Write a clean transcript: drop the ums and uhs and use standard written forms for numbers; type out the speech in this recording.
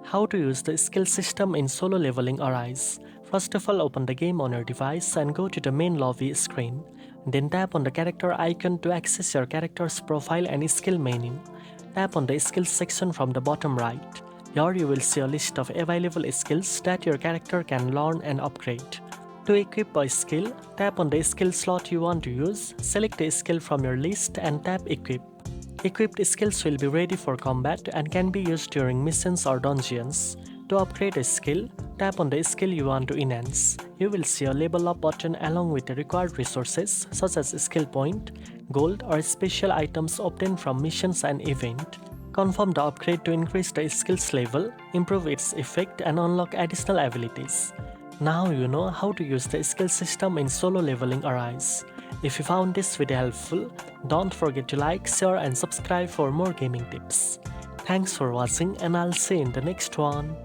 How to use the skill system in solo leveling Arise. First of all, open the game on your device and go to the main lobby screen. Then tap on the character icon to access your character's profile and skill menu. Tap on the skills section from the bottom right. Here you will see a list of available skills that your character can learn and upgrade. To equip a skill, tap on the skill slot you want to use, select a skill from your list and tap Equip. Equipped skills will be ready for combat and can be used during missions or dungeons. To upgrade a skill, tap on the skill you want to enhance. You will see a level up button along with the required resources such as skill point, gold or special items obtained from missions and event. Confirm the upgrade to increase the skill's level, improve its effect and unlock additional abilities. Now you know how to use the skill system in solo leveling Arise. If you found this video helpful, don't forget to like, share and subscribe for more gaming tips. Thanks for watching and I'll see you in the next one.